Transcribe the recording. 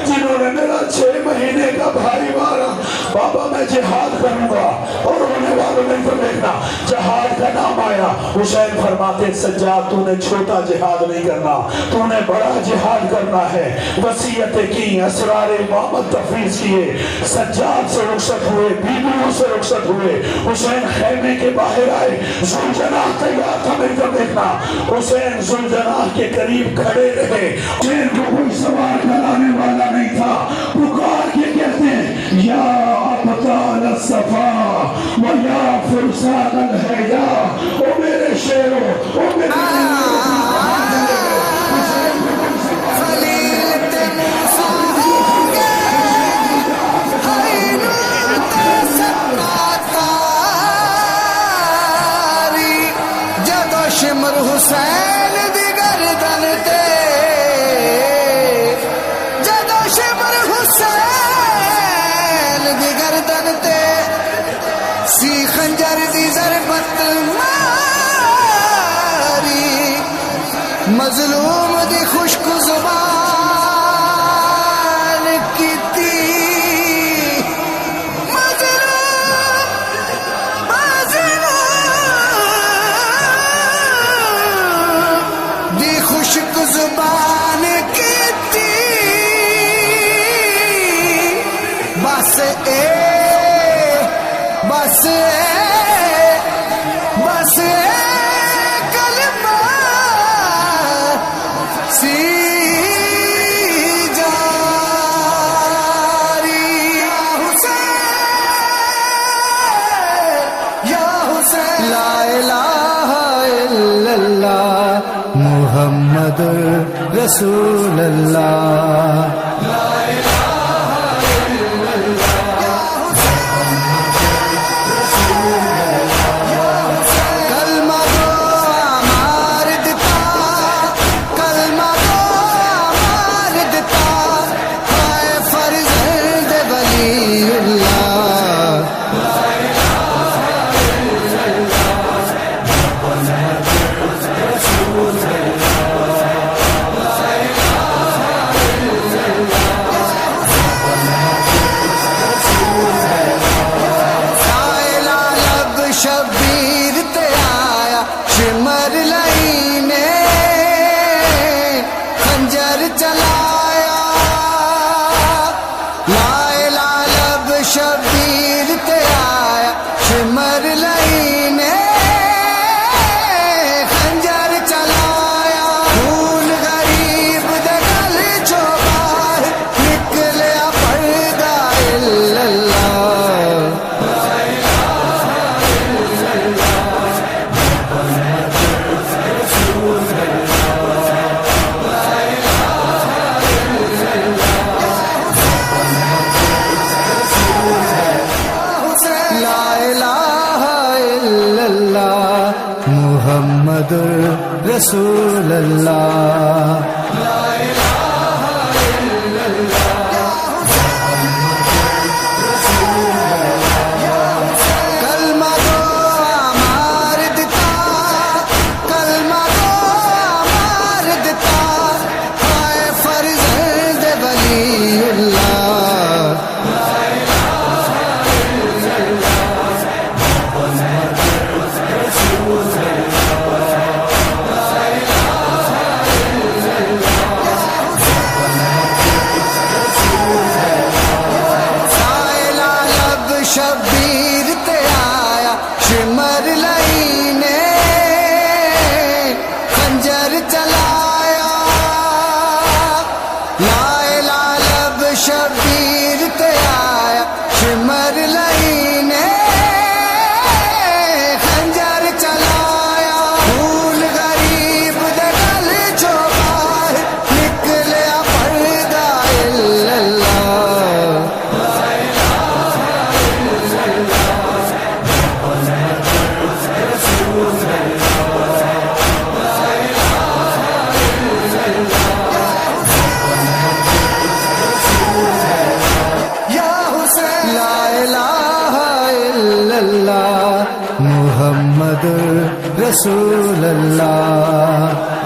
جنہوں نے میرا 6 مہینے کا بھائی مارا، بابا میں جہاد کروں گا، اور ہونے والوں نے تو دیکھنا جہاد کا نام آیا، حسین فرماتے سجاد تو نے چھوٹا جہاد نہیں کرنا، تو نے بڑا جہاد کرنا ہے۔ وصیتیں کی، اسرار محمد تفویض کیے، سجاد سے رخصت ہوئے، بیویوں سے رخصت ہوئے، حسین خیمے کے باہر آئے، ذوالجناح تیار تھا میری طرف دیکھنا، حسین ذوالجناح کے قریب کھڑے رہے، حسین کو کوئی سوال کرانے والا نہیں تھا، پکار کے کہتے ہیں یا ابطال الصفا و یا فرسان الحیا، او میرے شیروں، او میرے شمر حسین دی گردن تے، جدو شمر حسین دی گردن تے، سی خنجر دی ضربت ماری، مظلوم دی خشک زبان کیتی، زبان کیتی، بس اے بس اے بس اے کلمہ سی جاری، یا حسین یا حسین، لا الہ الا اللہ محمد رسول اللہ، لا الہ الا اللہ رسول اللہ، کلمہ کو مار دیتا، کلمہ کو مار دیتا، ہائے فرزند ولی اللہ، لا الہ الا اللہ محمد رسول اللہ، شبیر تے آیا شمر لئی نے خنجر چلایا، لائے لالب شبیر تے آیا شمر لئی نے خنجر چلایا، خون غریب دے گل چوں باہر نکلیا پردہ الا اللہ، محمد رسول اللہ، لا الہ الا اللہ کلمہ کو مار دیتا، کلمہ کو مار دیتا، ہائے فرزند ولی اللہ، لا الہ الا اللہ محمد رسول اللہ، شبیر تے آیا شمر لئی نے خنجر چلایا، لائے لالب شبیر تے آیا شمر لئی نے خنجر چلایا، خون غریب دے گل چوں باہر نکلیا پردہ الا اللہ، رسول اللہ